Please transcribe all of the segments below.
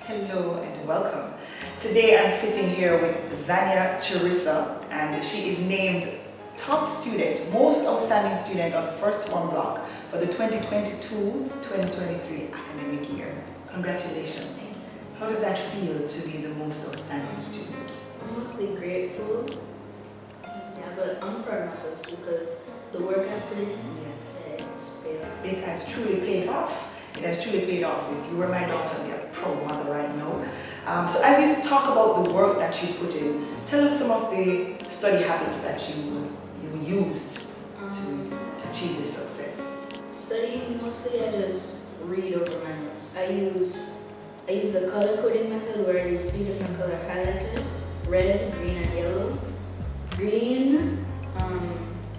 Hello and welcome. Today I'm sitting here with Zna Chissa, and she is named top student, most outstanding student on the first form block for the 2022-2023 academic year. Congratulations. How does that feel to be the most outstanding student? I'm mostly grateful. Yeah, but I'm proud of myself because the work I put in, it's paid off. It has truly paid off. It has truly paid off. If you were my daughter, I'd be a proud mother right now. So as you talk about the work that you put in, tell us some of the study habits that you used to achieve this success. Studying, mostly I just read over my notes. I use the color coding method where I use 3 different color highlighters: red, green, and yellow. Green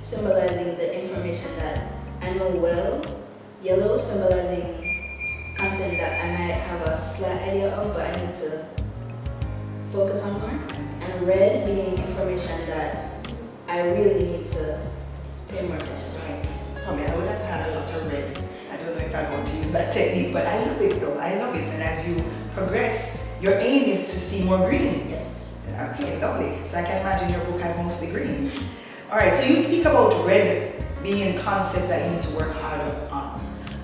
symbolizing the information that I know well. Yellow symbolizing content that I might have a slight idea of but I need to focus on more. And red being information that I really need to pay more attention to. Right. I mean, I would have had a lot of red. I don't know if I want to use that technique, but I love it though. I love it. And as you progress, your aim is to see more green. Yes. Okay, lovely. So I can imagine your book has mostly green. All right, so you speak about red being concepts that you need to work harder on.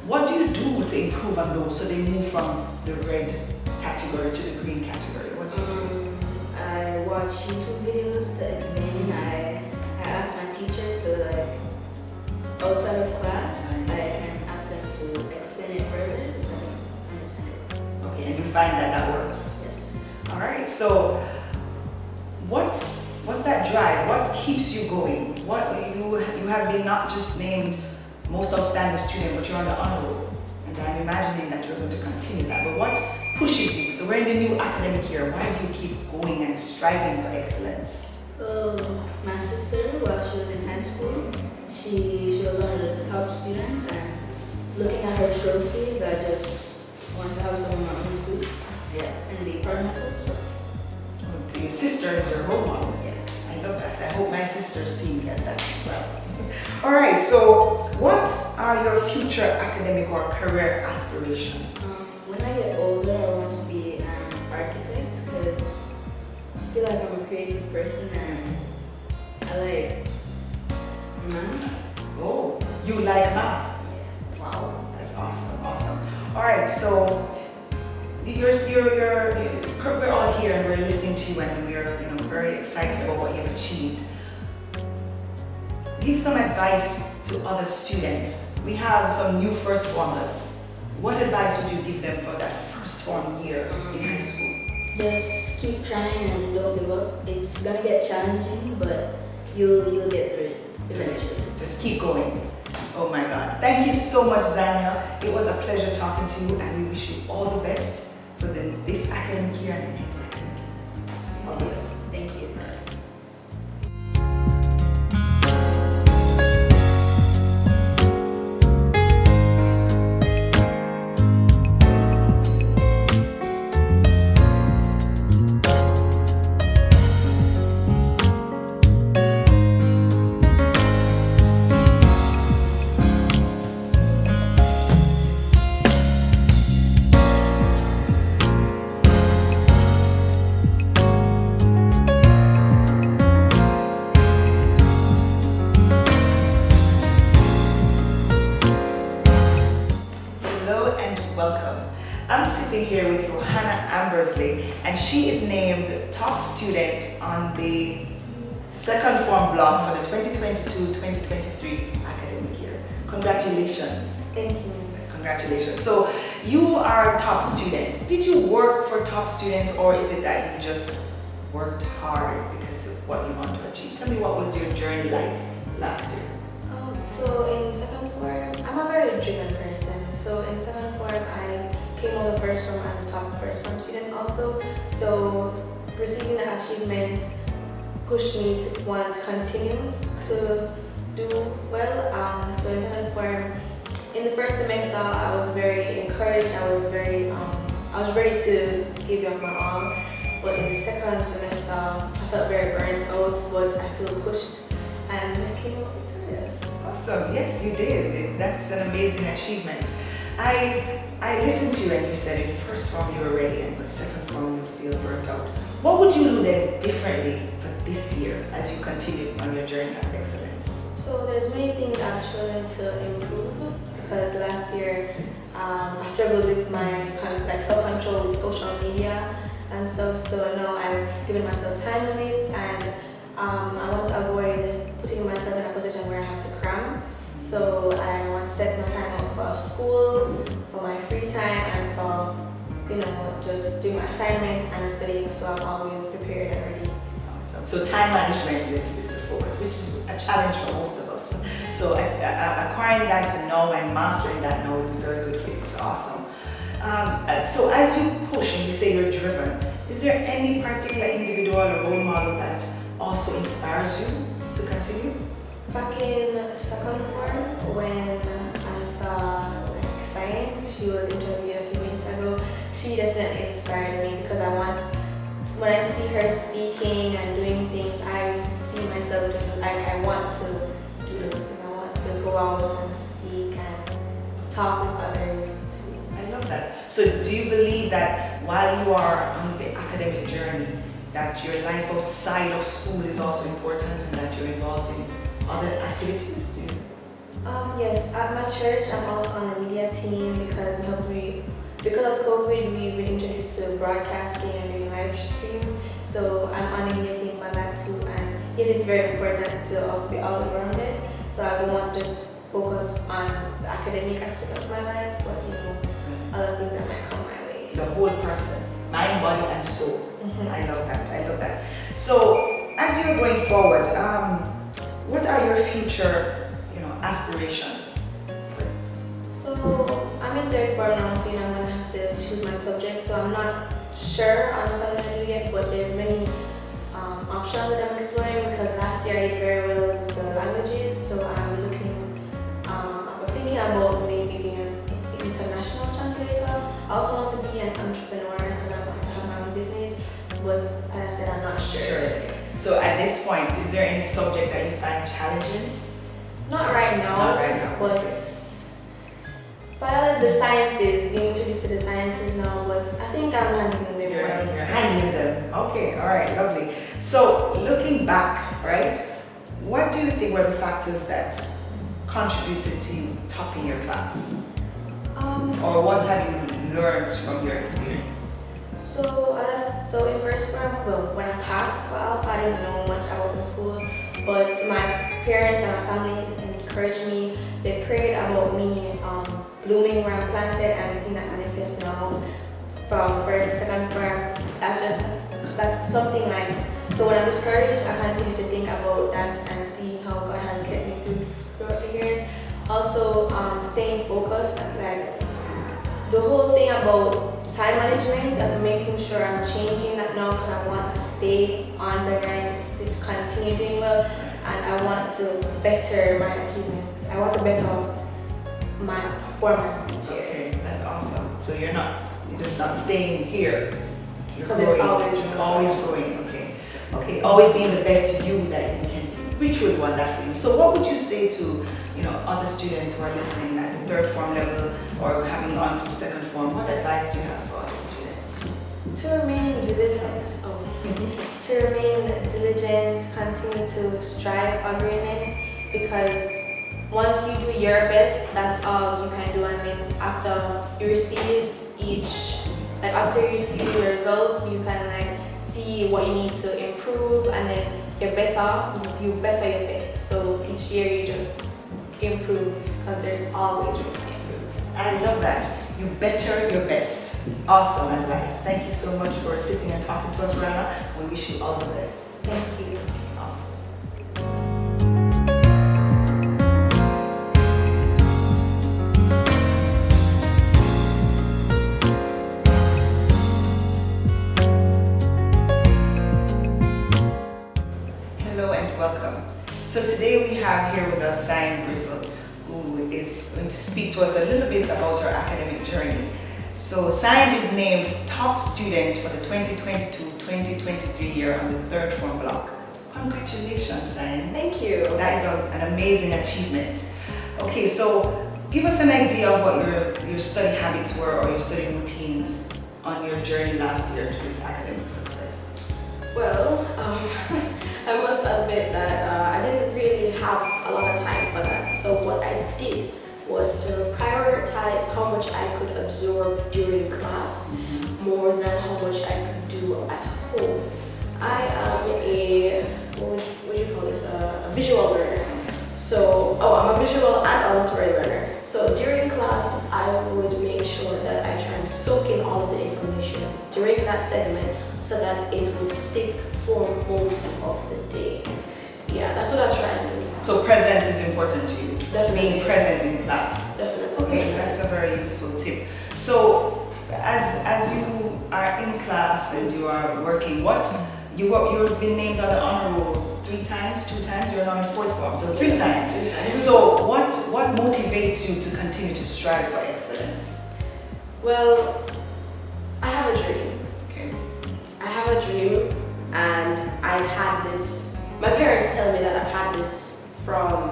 What do you do to improve on those so they move from the red category to the green category? What do you do? I watch YouTube videos to explain. I ask my teacher to, outside of class, I can ask them to explain it further and understand it. Okay, and you find that that works? Yes, miss. All right, so what's that drive? What keeps you going? What you have been not just named most outstanding student, but you're on the honor roll, and I'm imagining that you're going to continue that. But what pushes you? So we're in the new academic year. Why do you keep going and striving for excellence? Well, my sister, while she was in high school, she was one of the top students, and looking at her trophies, I just want to have some of my own too. Yeah, and be proud of myself. So your sister is your role model. Yeah. I love that. I hope my sister see me as that as well. All right, so what are your future academic or career aspirations? When I get older, I want to be an architect because I feel like I'm a creative person and I like math. Oh, you like math? Yeah. Wow, that's awesome, awesome. All right, so we're all here and we're listening to you and we're very excited about what you've achieved. Give some advice to other students. We have some new first formers. What advice would you give them for that first form year in high school? Just keep trying and don't give up. It's gonna get challenging, but you'll get through it eventually. Just keep going. Oh my God. Thank you so much, Zna. It was a pleasure talking to you and we wish you all the best for this academic year and the next academic year. All the best. Thank you. Welcome. I'm sitting here with Ranna Ambersley, and she is named top student on the second form block for the 2022-2023 academic year. Congratulations. Thank you. Congratulations. So you are a top student. Did you work for top student, or is it that you just worked hard because of what you want to achieve? Tell me, what was your journey like last year? So in second form, I'm a very driven person. So in second form, I came out of first form as a top first form student also. So receiving the achievement pushed me to want to continue to do well. So in second form, in the first semester, I was very encouraged. I was ready to give you my all. But in the second semester, I felt very burnt out, but I still pushed and I came out victorious. Awesome. Yes, you did. That's an amazing achievement. I listened to you and you said in first form you were ready, and but second form you feel burnt out. What would you do then differently for this year as you continue on your journey of excellence? So there's many things actually to improve because last year I struggled with my self-control with social media and stuff. So now I've given myself time limits and I want to avoid putting myself in a position where I have to cram. So I want to set my time up for school, for my free time, and for just doing my assignments and studying. So I'm always prepared and ready. Awesome. So time management is the focus, which is a challenge for most of us. So acquiring that now and mastering that now would be very good for you. So awesome. So as you push and you say you're driven, is there any particular individual or role model that also inspires you to continue? Back in second form, when I saw Cyan, she was interviewed a few minutes ago, she definitely inspired me because when I see her speaking and doing things, I see myself just like I want to do those things. I want to go out and speak and talk with others too. I love that. So do you believe that while you are on the academic journey, that your life outside of school is also important and that you're involved in other activities? Do you? Yes, at my church I'm also on the media team because because of COVID we've been introduced to broadcasting and doing live streams. So I'm on the media team for that too, and yes, it's very important to also be all rounded. So I don't want to just focus on the academic aspect of my life, but other things that might come my way. The whole person, mind, body, and soul. I love that. I love that. So as you're going forward, what are your future, aspirations? So I'm in third form now, so I'm gonna have to choose my subject. So I'm not sure on what I'm gonna do yet, but there's many options that I'm exploring because last year I did very well with the languages. So I'm thinking about maybe being an international translator. I also want to be an entrepreneur because I want to have my own business. But as I said, I'm not sure. So at this point, is there any subject that you find challenging? Not right now. Not right now. But the sciences, being introduced to the sciences now, but I think I'm handling them You're well. handling them. Okay, all right, lovely. So looking back, right, what do you think were the factors that contributed to you topping your class? Or what have you learned from your experience? So in first form, when I passed for Alpha, I didn't know much about the school, but my parents and my family encouraged me. They prayed about me blooming where I'm planted and seeing that manifest now from first to second form. That's something like, so when I'm discouraged, I continue to think about that and see how God has kept me throughout the years. Also, staying focused, like the whole thing about time management and making sure I'm changing that now because I want to stay on the grind, to continue doing well, and I want to better my achievements. I want to better my performance each year. Okay, that's awesome. So you're just not staying here. Because it's always growing. Okay, always being the best you that you can be. Which would want that for you. So what would you say to other students who are listening at the third form level or having gone through second form? What advice do you have for other students? To remain diligent. To remain diligent, continue to strive for greatness, because once you do your best, that's all you can do. And then after you receive your results, you can see what you need to improve, and then you better your best. So each year you just improve because there's always room to improve. I love that. You better your best. Awesome advice. Thank you so much for sitting and talking to us, Ranna. We wish you all the best. Thank you. Awesome. Hello and welcome. So today we have here with us San Bristle, who is going to speak to us a little bit about her academic journey. So San is named top student for the 2022-2023 year on the third form block. Congratulations, San. Thank you. That is an amazing achievement. Okay, so give us an idea of what your study habits were or your study routines on your journey last year to this academic success. Well, I must admit that I didn't really have a lot of time for that. So what I did was to prioritize how much I could absorb during class more than how much I could do at home. I am what do you call this, a visual learner. So, I'm a visual and auditory learner. So during class, I would make sure that I try and soak in all of the information during that segment so that it would stick for most of the day. Yeah, that's what I try and do. So presence is important to you. Definitely. Being present in class. Definitely. Okay, that's a very useful tip. So as you are in class and you are working, you've been named on the honor roll 3 times, 2 times, you're now in 4th form, so 3 times. So what motivates you to continue to strive for excellence? Well, I have a dream. Okay. I have a dream, and I've had this. My parents tell me that I've had this from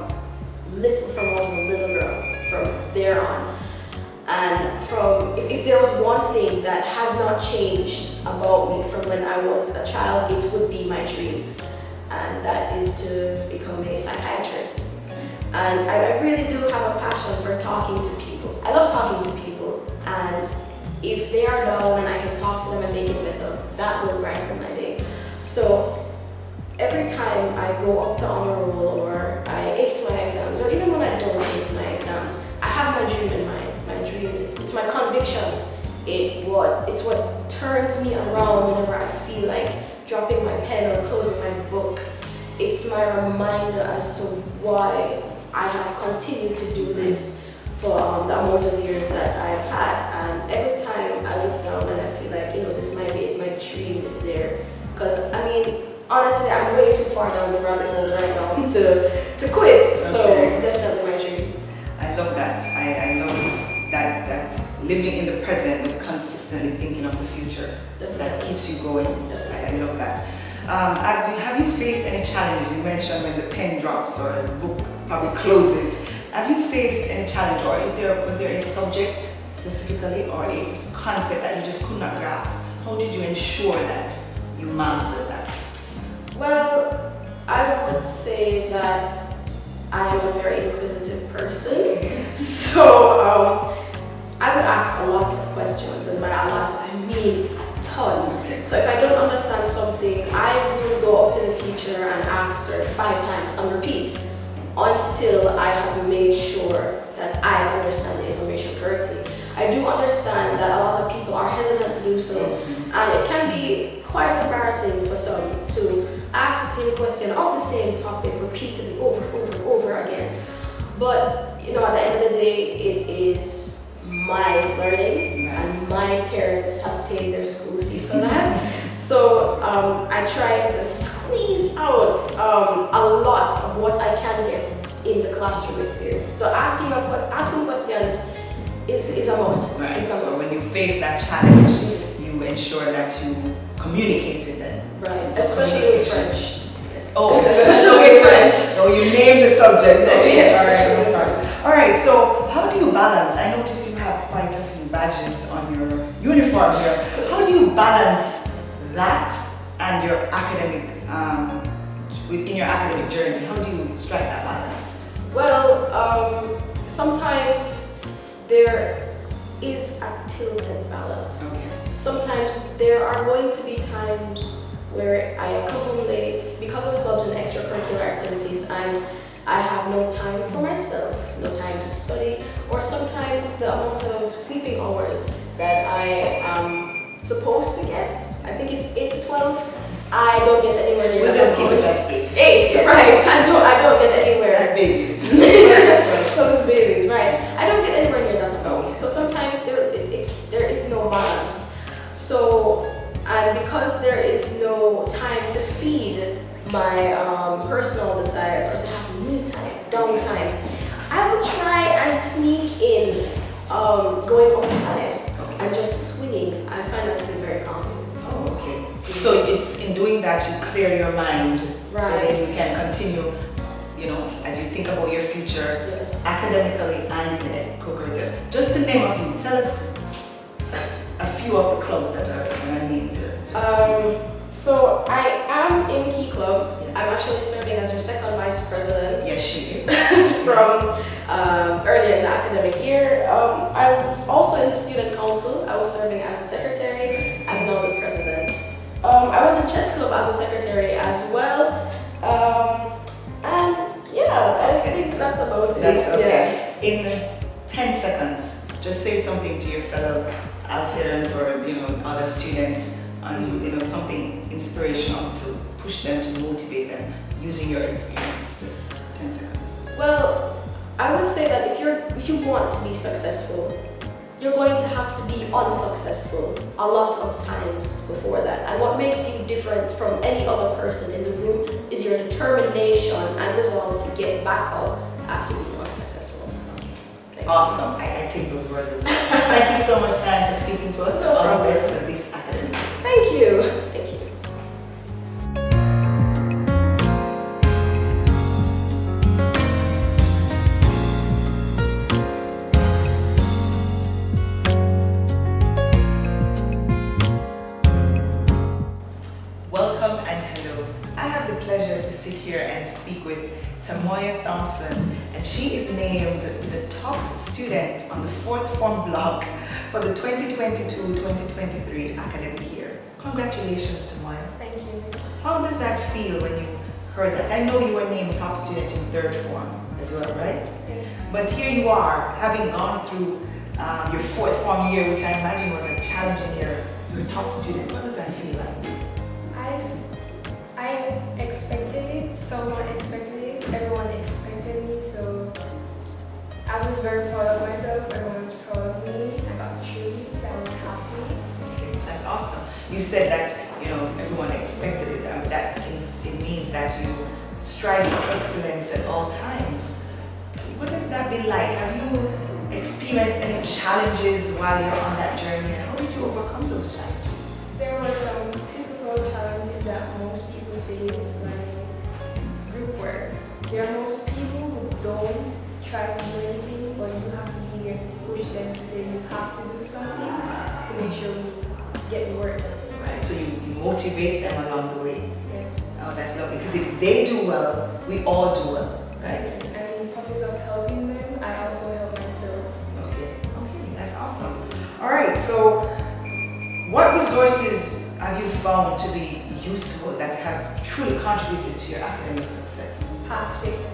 when I was a little girl, from there on. And if there was one thing that has not changed about me from when I was a child, it would be my dream, and that is to become a psychiatrist. And I really do have a passion for talking to people. I love talking to people, and if they are down and I can talk to them and make it better, that will brighten my day. So every time I go up to honor roll or I ace my exams, or even when I don't ace my exams, I have my dream in mind. My dream, it's my conviction. It's what turns me around whenever I feel like dropping my pen or closing my book. It's my reminder as to why I have continued to do this for the amount of years that I've had. And every time I look down and I feel like, this might be it, my dream is there. Because, honestly, I'm way too far down the rabbit hole right now to quit. Okay. So, definitely my dream. I love that. I love that living in the present but consistently thinking of the future. Definitely. That keeps you going. I love that. Have you faced any challenges? You mentioned when the pen drops or the book probably closes. Have you faced any challenge, or was there a subject specifically or a concept that you just could not grasp? How did you ensure that you mastered that? Well, I would say that I am a very inquisitive person. So I would ask a lot of questions, and by a lot I mean a ton. Okay. So if I don't understand something, I will go up to the teacher and ask her 5 times and repeat until I have made sure that I understand the information correctly. I do understand that a lot of people are hesitant to do so, and it can be quite embarrassing for some to ask the same question of the same topic repeatedly over again. But at the end of the day, it is my learning, and my parents have paid their school fee for that. So I try to squeeze out a lot of what I can get in the classroom experience. So asking questions is a must. Right. It's a So must. when you face that challenge, you ensure that you communicate it then. Right, So especially with French. Oh, Especially with French. Oh, you named the subject. Okay. Yes, All right. especially with French. All right. So how do you balance? I notice you have quite a few badges on your uniform here. How do you balance that and your academic, within your academic journey? How do you strike that balance? Well, sometimes there is a tilted balance. Okay. Sometimes there are going to be times where I come home late because of clubs and extracurricular activities, and I have no time for myself, no time to study, or sometimes the amount of sleeping hours that I am supposed to get, I think it's 8 to 12, I don't get anywhere near We'll that just keep it amount. at 8. 8, right, I don't get anywhere. That's babies. Those babies, right. I don't get anywhere near that amount. So sometimes there is no balance. So, and because there is no time to feed my personal desires or to have me time, downtime, I would try and sneak in going outside and just swinging. I find that to be very calming. Oh, okay. So it's in doing that you clear your mind, Right. so that you can continue, as you think about your future, Yes. academically and in co-curricular. Just to name a few, tell us a few of the clubs that are named. So I am in Key Club. I'm actually serving as your second vice president. Yes, she is. From earlier in the academic year. I was also in the student council. I was serving as a secretary and now the president. I was in chess club as a secretary as well. And yeah, I think that's about it. That's okay. Yeah. In 10 seconds, just say something to your fellow Alphaeans or other students on something inspirational to push them, to motivate them using your experience. Just 10 seconds. Well, I would say that if you want to be successful, you're going to have to be unsuccessful a lot of times before that. And what makes you different from any other person in the room is your determination and resolve to get back up after being unsuccessful. Awesome. I take those words as well. Thank you so much, Zna, for speaking to us. All the best for this academic. Thank you. Thank you. Welcome and hello. I have the pleasure to sit here and speak with Tooya Thomson, and she is named the top student on the 4th form block for the 2022-2023 academic year. Congratulations, Tooya. Thank you. How does that feel when you heard that? I know you were named top student in 3rd form as well, right? Yes. But here you are, having gone through your 4th form year, which I imagine was a challenging year. You're a top student. What does that feel like? I expected it, someone expected it, everyone expected me, so I was very proud of myself, everyone was proud of me, I got treats, I was happy. Okay, that's awesome. You said that, everyone expected it, and that it means that you strive for excellence at all times. What has that been like? Have you experienced any challenges while you're on that journey, and how did you overcome those challenges? There were some typical challenges that most people face, like group work. There are most people who don't try to do anything, but you have to be there to push them to say you have to do something to make sure we get the work done. Right, so you motivate them along the way. Yes. Oh, that's lovely, because if they do well, we all do well, right? Yes. And in the process of helping them, I also help myself. Okay, that's awesome. All right, so what resources have you found to be useful that have truly contributed to your academic success? Past papers.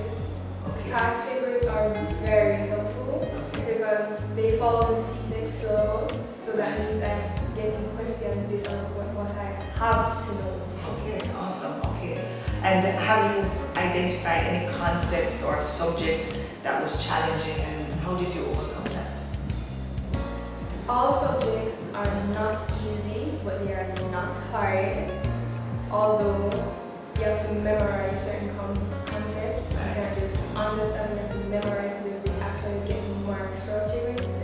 Okay. Past papers are very helpful because they follow the C6 syllabus, so that means I'm getting questions based on what I have to know. Okay, awesome. Okay. And have you identified any concepts or subject that was challenging, and how did you overcome that? All subjects are not easy, but they are not hard. Although you have to memorize certain concepts, you can't just understand, you have to memorize to be able to actually get marks for what you're going to say.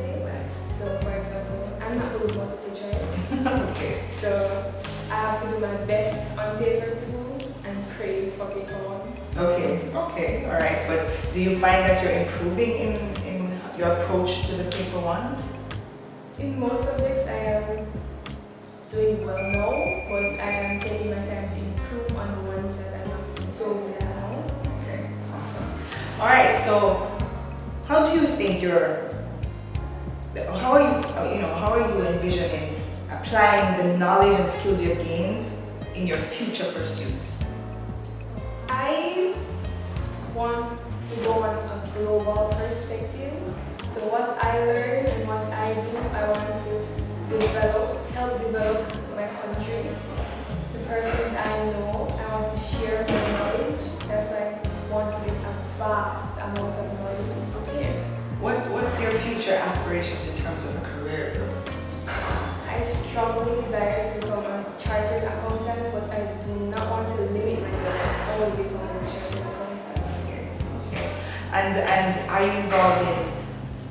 So, for example, I'm not good with multiple choice. Okay. So I have to do my best on paper too and pray for paper one. Okay, all right. But do you find that you're improving in your approach to the paper ones? In most subjects, I am doing well now, but I am taking my time to improve on the ones that I'm not so good at now. Okay, awesome. All right, so how do you think how are you envisioning applying the knowledge and skills you've gained in your future pursuits? I want to go on a global perspective. So what I learn and what I do, I want to help develop my country. The persons I know, I want to share my knowledge. That's why I want to get a vast amount of knowledge. Okay. What's your future aspirations in terms of a career though? I strongly desire to become a chartered accountant, but I do not want to limit myself to only become a chartered accountant. Okay. And are you involved in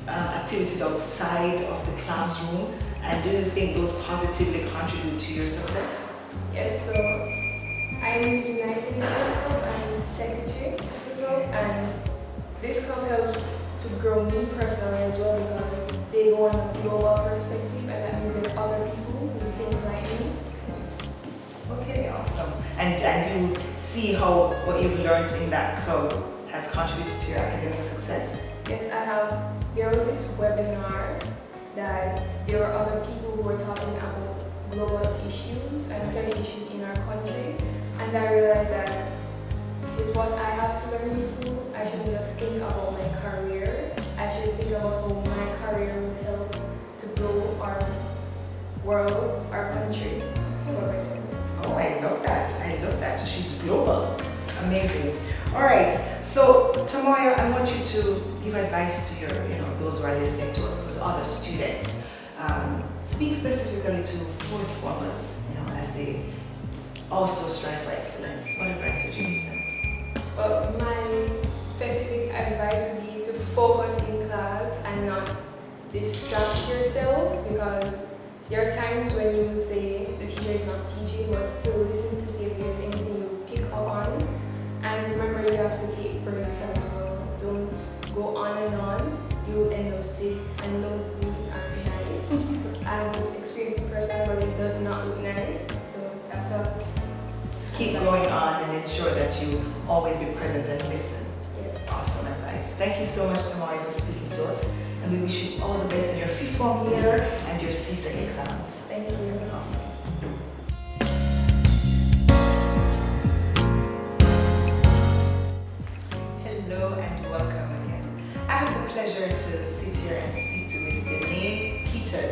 activities outside of the classroom, and do you think those positively contribute to your success? Yes, so I'm United Nations Club, I'm the secretary of the club, and this club helps to grow me personally as well because they go on a global perspective and that means there are other people who think like me. Okay, awesome. And do you see how what you've learned in that club has contributed to your academic success? Yes, there was this webinar that there were other people who were talking about global issues and certain issues in our country, and I realized that it's what I have to learn in school. I shouldn't just think about my career. I should think about how my career will help to grow our world, our country. Oh, I love that. I love that. So she's global. Amazing. All right. So Tooya, I want you to give advice to those who are listening to us, those other students. Speak specifically to fourth formers, as they also strive for excellence. What advice would you give them? Well, my specific advice would be to focus in class and not distract yourself, because there are times when you will say the teacher is not teaching, but still listen to see if there's anything you pick up on. And remember, you have to take breaks as well. Don't go on and on. You'll end up sick, and those things aren't nice. I've experienced it personally, but it does not look nice. So that's all. Just keep going on and ensure that you always be present and listen. Yes. Awesome advice. Thank you so much, Tooya, for speaking to us. And we wish you all the best in your fifth form year and your CSEC exams. Thank you. Awesome. Hello and welcome again. I have the pleasure to sit here and speak to Miss Zna Chissa.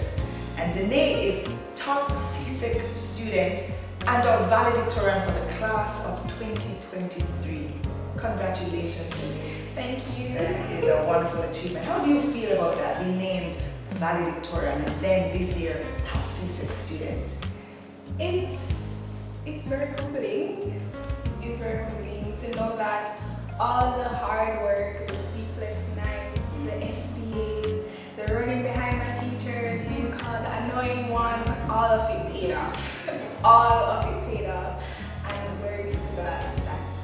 And Zna is top CSEC student and our valedictorian for the class of 2023. Congratulations, Zna. Thank you. That is a wonderful achievement. How do you feel about that, being named valedictorian and then this year top CSEC student? It's very humbling. It's very humbling to know that all the hard work, the sleepless nights, the SBAs, the running behind my teachers, being called the annoying one, all of it paid off. All of it paid off. And glory be to God that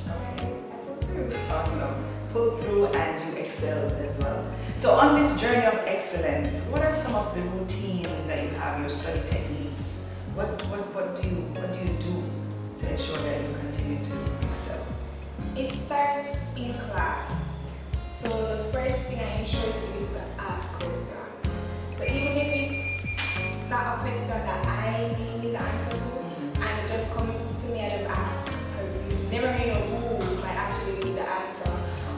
I pulled through. Awesome. Pull through and you excel as well. So on this journey of excellence, what are some of the routines that you have, your study techniques? What do you do to ensure that you continue to excel? It starts in class. So the first thing I ensure to do is to ask questions. So even if it's not a question that I need the answer to, and it just comes to me, I just ask, because you never really know who might actually need the answer.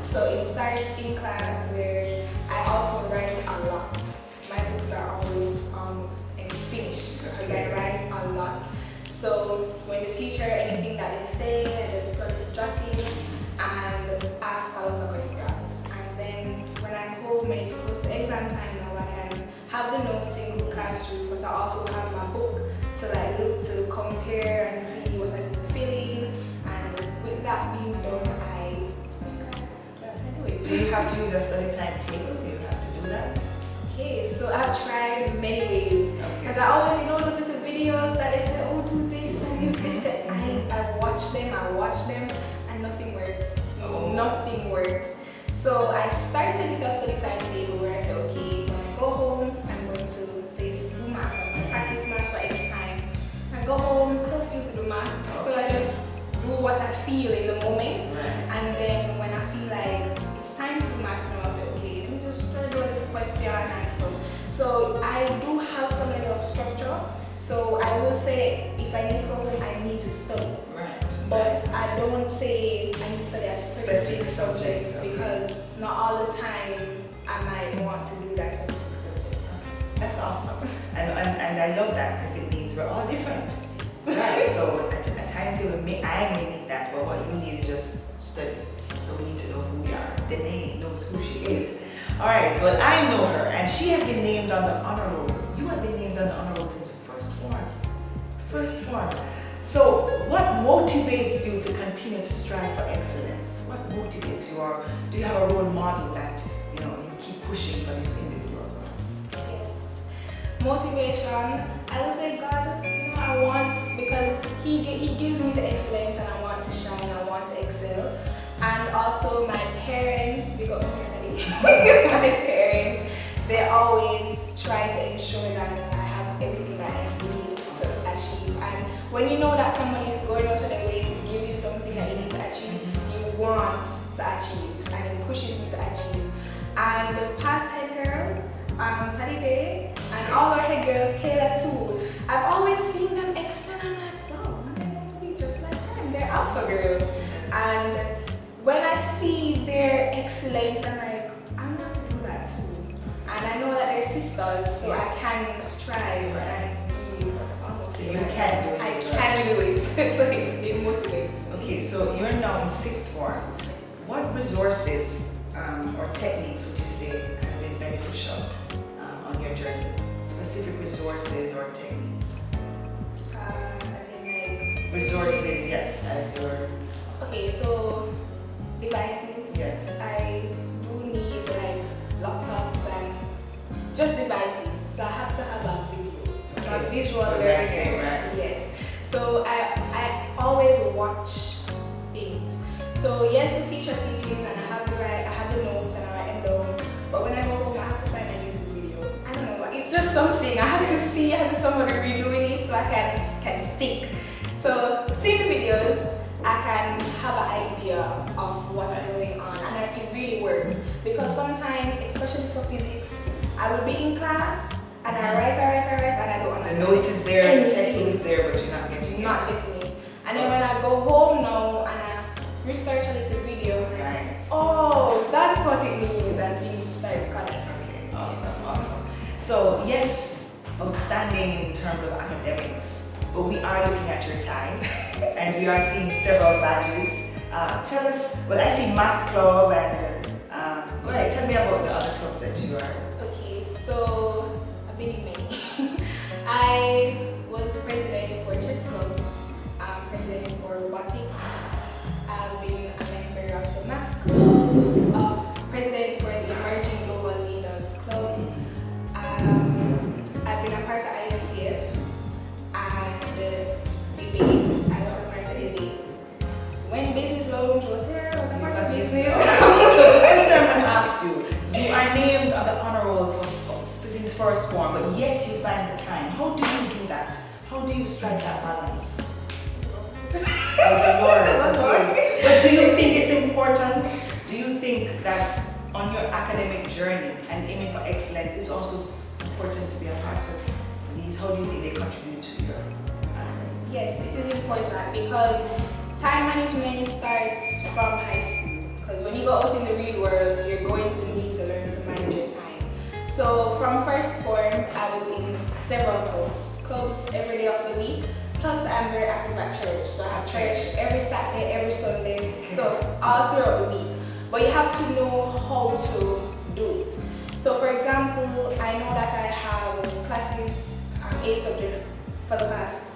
So it starts in class, where I also write a lot. My books are always almost finished because I write a lot. So when the teacher, anything that they say, I just put it jotting and ask a lot of questions. And then when I'm home and it's close to exam time now, I can have the notes in the classroom, but I also have my book to look to compare and see what I need to fill in. And with that being done, I do it. Do you have to use a study timetable? Do you have to do that? Okay, so I've tried many ways. Because I always, notice the videos that they say, oh, do this and use this. I watch them, and nothing works. Nothing works. So I started with a study timetable where I said, okay, when I go home, I'm going to say do math. I'm going to practice math for X time. I go home, I don't feel to do math. So I just do what I feel in the moment. And then when I feel like it's time to do math, I'll say, okay, let me just try to do a little question and stuff. So I do have some level of structure. So I will say, if I need to go home, I need to study. But I don't say I need to study a specific subject, because not all the time I might want to do that specific subject. That's awesome. And I love that, because it means we're all different. Right. So a timetable, I may need that, but what you need is just study. So we need to know who we are. Zna knows who she is. All right, well, I know her, and she has been named on the honor roll. You have been named on the honor roll since first form. First form. So what motivates you to continue to strive for excellence? What motivates you, or do you have a role model that you keep pushing for this individual? Yes. Motivation, I would say God, I want, because He gives me the excellence, and I want to shine, I want to excel. And also my parents, because my parents, they always try to ensure that I have everything that I need to achieve. And when you know that somebody is going out of their way to give you something that you need to achieve, you want to achieve, and it pushes me to achieve. And the past head girl, Tally J, and all our head girls, Kayla too, I've always seen them excel. I'm like, wow, I want to be just like them. They're alpha girls. And when I see their excellence, I'm like, I want to do that too. And I know that they're sisters, so I can strive and be almost. So you can do it. I can do it. So it motivates me. Okay, so you're now in 6th form. What resources or techniques would you say has been beneficial on your journey? Specific resources or techniques? As in like Resources, yes, as your. okay, so devices. Yes. I do need like laptops and just devices. So I have to have a video. A visual so learning. that's it, right? Yes. So I always watch things. So yes, the teacher teaches and I have the notes and I write them down. But when I go home, I have to find a music video. I don't know. It's just something I have to see. I have to somebody redoing it so I can stick. So seeing the videos, I can have an idea of what's going on, and it really works because sometimes, especially for physics, I will be in class and I write, and I don't The understand. notes is there, the anything. textbook is there, but you're not getting it. Not getting it. And then when I go home now and I research a little video, I'm like, Right. oh, that's what it means, and things start to connect. Okay, awesome. So yes, outstanding in terms of academics, but we are looking at your time and we are seeing several badges. Tell us, well, I see math club and go ahead, tell me about the other clubs that you are. Okay, so I've been in many. I was president for chess club, president for robotics. I've been a member of the math club, president for the emerging global leaders club. I've been a part of ISCF and debates. I was a part of debates. When business lounge was here, I was a part of business. So the question I'm going to ask you, you are named on the honor roll for physics first form, but yet you find the time. How do you do that? How do you strike that balance? Oh, the Lord. But do you think it's important? Do you think that on your academic journey and aiming for excellence, it's also important to be a part of these? How do you think they contribute to your academics? Yes, it is important because time management starts from high school. Because when you go out in the real world, you're going to need to learn to manage your time. So from first form, I was in several clubs every day of the week. Plus, I'm very active at church. So I have church every Saturday, every Sunday. So all throughout the week. But you have to know how to do it. So for example, I know that I have classes, 8 subjects for the past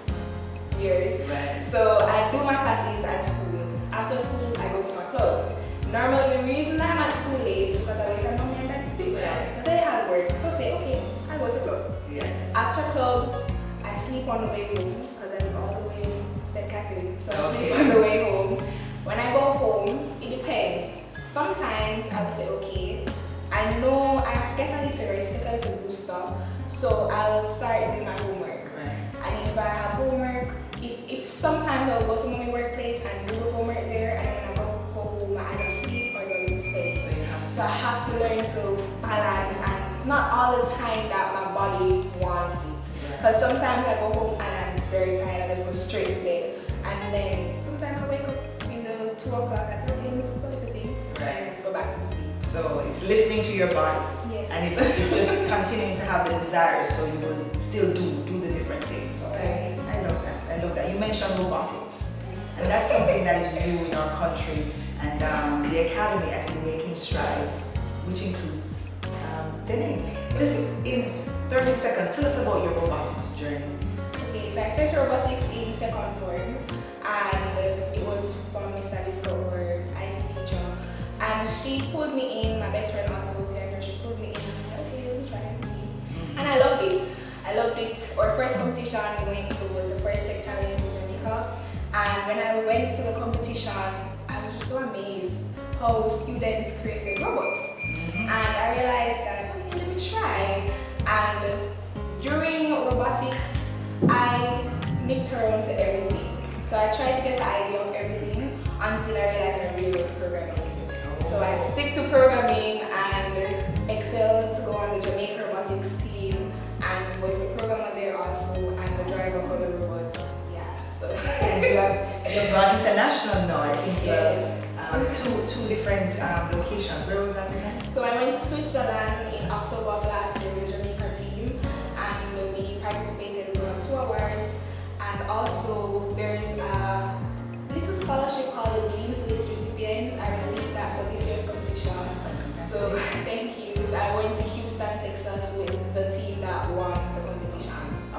years. Right. So I do my classes at school. After school, I go to my club. Normally, the reason I'm at school late is because I wait until my dad to be there. So they had work. So I say, okay, I go to club. Yes. After clubs, I sleep on the way home because I live all the way in St. Catherine. So I sleep Okay. on the way home. When I go home, it depends. Sometimes I will say, okay, I know I get a little rest, get a little booster. So I'll start doing my homework. Right. And if I have homework, if sometimes I'll go to my workplace and do the homework there, and when I go home, I either sleep or go to sleep. So you have to. So I have to learn to balance, and it's not all the time that my body wants it. Because sometimes I go home and I'm very tired, I just go straight to bed. And then sometimes I wake up in the 2 o'clock, I tell him, what is the thing? Right. And go back to sleep. So it's listening to your body. Yes. And it's just continuing to have the desire, so you will still do the different things. Okay? Right. I love that. You mentioned robotics, and that's something that is new in our country, and the academy has been making strides, which includes Denning. Just in 30 seconds, tell us about your robotics journey. Okay, so I started robotics in second form, and it was from Mr. Disco, our IT teacher. And she pulled me in, my best friend also was here, and she pulled me in, and I said, okay, let me try and see. And I loved it. Our first competition we went to was the first tech challenge in Jamaica. And when I went to the competition, I was just so amazed how students created robots. And I realized that, okay, let me try. And during robotics, I nipped around to everything. So I tried to get an idea of everything until I realized I really love programming. So I stick to programming and excelled to go on the Jamaica robotics team and was the programmer there also and the driver for the robots. Yeah, so. And you've gone international now. I think Yes. two different locations. Where was that again? So I went to Switzerland in October of last year with the Jamaica team and we participated in 2 awards. And also there's a little scholarship called the Dean's List Recipients. I received that for this year's competition. So thank you. So I went to Houston, Texas with the team that won the competition.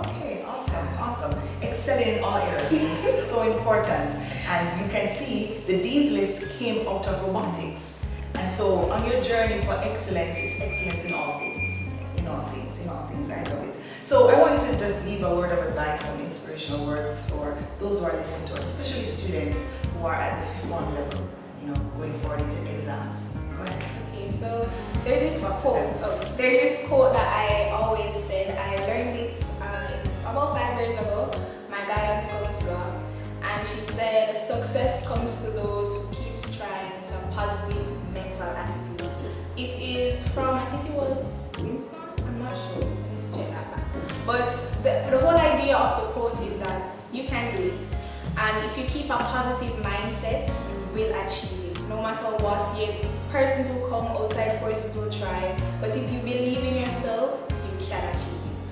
Okay, awesome. Excelling in all areas is so important. And you can see the Dean's List came out of robotics. And so on your journey for excellence, it's excellence in all things. In all things. I love it. So I want you to just leave a word of advice, some inspirational words for those who are listening to us, especially students who are at the 5th form level, going forward into exams. Go ahead. Okay, so there's this quote that I always said. I learned it about 5 years ago. My guidance counselor, and she said, "Success comes to those who keeps trying with a positive mental attitude." It is from, I think it was Winston. I'm not sure. I need to check that back. But the whole idea of the quote is that you can do it, and if you keep a positive mindset, you will achieve it. No matter what, persons will come, outside forces will try, but if you believe in yourself, you can achieve it.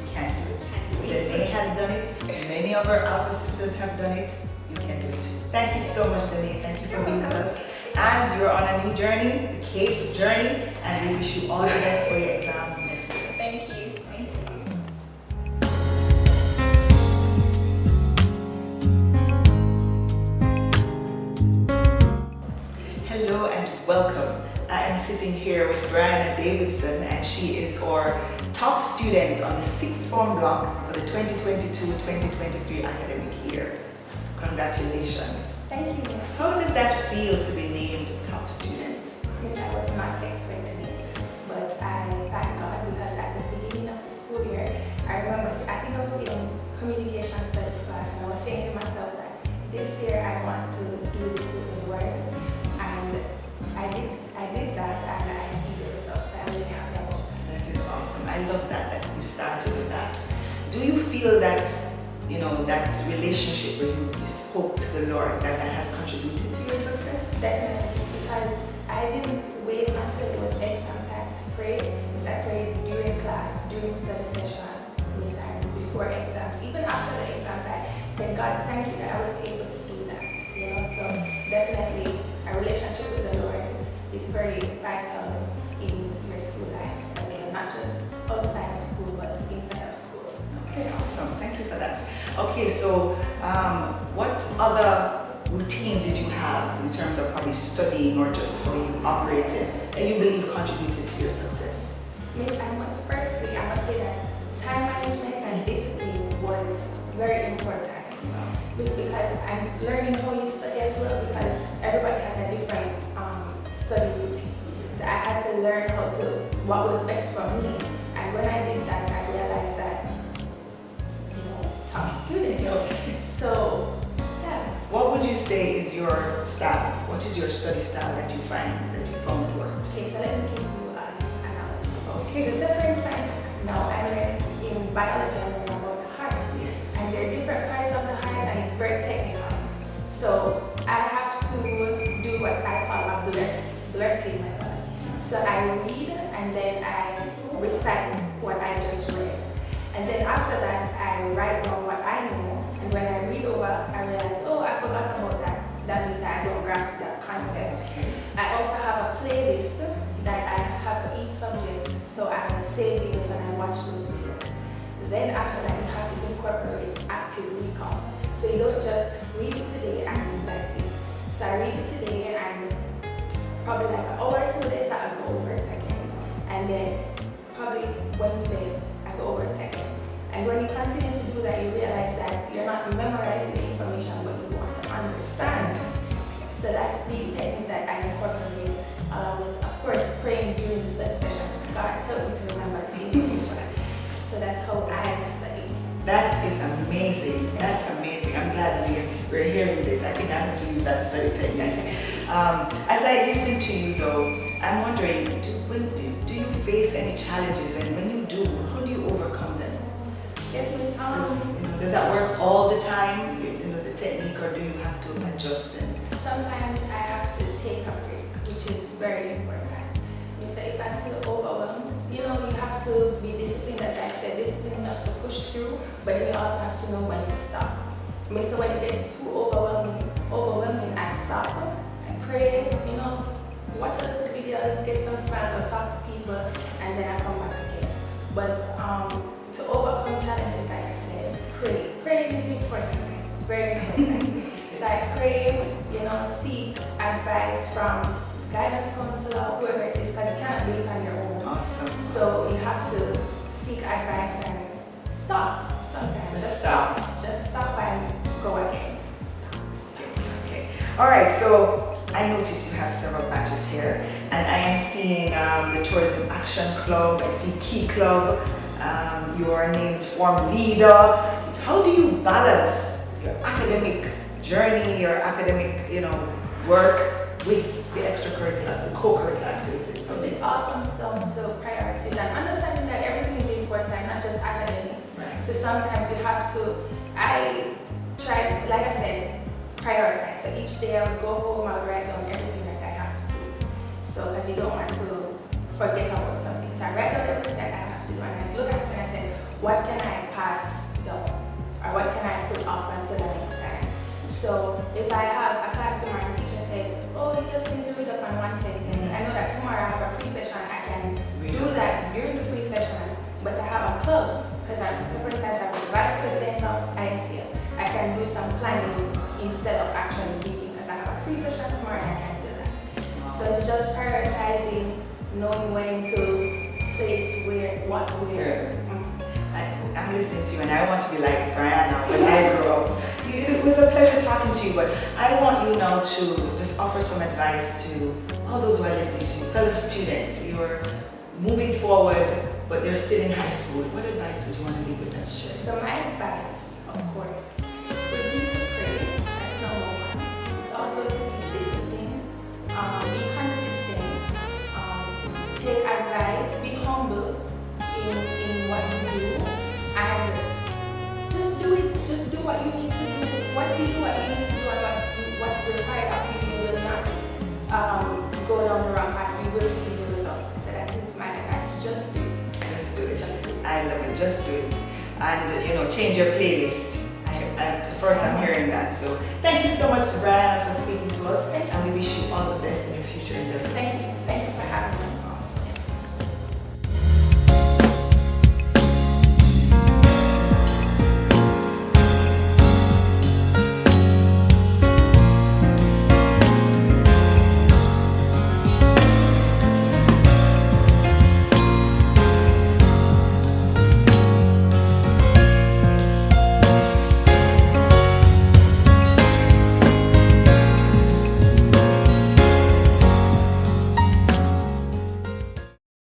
You can do it. Danae has done it. Many of our Alpha sisters have done it. You can do it too. Thank you so much, Danae. Thank you for being with us. And you're on a new journey, the Cape journey, and we wish you all the best for your exams next year. Thank you. Hello and welcome. I am sitting here with Briana Davidson, and she is our top student on the 6th form block for the 2022-2023 academic year. Congratulations. Thank you, Miss. How does that feel to be named top student? Miss, I was not expecting it, but I thank God because at the beginning of the school year, I remember, I think I was in communication studies class, and I was saying to myself that this year I want to do this with the word, and I did that, and I see the results. I'm really happy about that. That is awesome. I love that you started with that. Do you feel that, that relationship where you spoke to the Lord, that has contributed to your success? Definitely, because I didn't wait until it was exam time to pray. Miss, I prayed during class, during study sessions, Miss, and before exams. Even after the exams, I said, God, thank you that I was able to do that. So definitely a relationship with the Lord is very vital in your school life as well, not just outside of school, but inside of school. Okay, awesome. Thank you for that. Okay, so what other routines did you have in terms of probably studying or just how you operated that you believe contributed to your success? Miss, I must say that time management and discipline was very important. It's because I'm learning how you study as well, because everybody has a different study routine. So I had to learn what was best for me. And when I did that, I realized that, top student. So, yeah. What would you say is your style? What is your study style that you found worked? Okay, so let me give you an analogy. Okay. So say for instance, now I learned in biology, I learned about the heart. Yes. And there are different parts of the heart, and it's very technical. So I have to do what I call a blurting method. So I read and then I recite what I just read. And then after that, I write down what I know. And when I read over, I realize, I forgot about that. That means I don't grasp that concept. I also have a playlist that I have for each subject. So I will save videos and I watch those videos. Then after that, you have to incorporate active recall. So you don't just read it today and that's it. So I read it today and probably like an hour or two later, I go over it again. And then probably Wednesday, I go over it again. And when you continue to do that, you realize that you're not memorizing the information, but you want to understand. So that's the technique that I incorporate along with, of course, prayer. amazing. That's amazing. I'm glad we're hearing this. I think I'm going to use that study technique. As I listen to you though, I'm wondering, do you face any challenges, and when you do, how do you overcome them? Yes, Miss. Does that work all the time, the technique, or do you have to adjust it? Sometimes I have to take a break, which is very important. So if I feel overwhelmed, you have to be disciplined, as I said, disciplined enough to push through, but then you also have to know when to stop. So when it gets too overwhelming, I stop, I pray, watch a little video, get some smiles, or talk to people, and then I come back again. But to overcome challenges, like I said, pray. Praying is important. It's very important. So I pray, seek advice from guidance counselor, whoever it is, because you can't do it on your own. Awesome. So you have to seek advice and stop sometimes. Just stop. Just stop and go again. Okay. All right. So I notice you have several badges here, and I am seeing the Tourism Action Club. I see Key Club. You are named Forum Leader. How do you balance your academic journey, your academic, work with the extracurricular, the co-curricular activities? It all comes down to priorities and understanding that everything is important, not just academics. Right. So sometimes you have to, I try to, like I said, prioritize. So each day I would go home, I would write down everything that I have to do. So because you don't want to forget about something. So I write down everything that I have to do, and I look at it and I say, what can I pass down? Or what can I put off until the next time? So if I have a class tomorrow and the teacher said, oh, you just need to read up on one sentence, I know that tomorrow I have a free session, I can do that during the free session, but I have a club, because for instance, I'm the vice president of ISL. I can do some planning instead of actually reading, because I have a free session tomorrow and I can do that. So it's just prioritizing, knowing when to place what where. I'm listening to you, and I want to be like Briana when I grow up. It was a pleasure talking to you, but I want you now to just offer some advice to all those who are listening to you, fellow students. You're moving forward, but they're still in high school. What advice would you want to leave with them? Sure. So my advice, of course, would be to pray. That's number one. It's also to be disciplined, be consistent, take advice, be humble in what you do, and just do it. Just do what you need to do. Once you do what you need to do and what is required of you, you will not go down the wrong path. You will see the results. So that is my advice. Just do it. Just do it. Just do it. I love it. Just do it. And change your playlist. It's the first I'm hearing that. So thank you so much, Briana, for speaking to us, and we wish you all the best in your future endeavors. Thank you.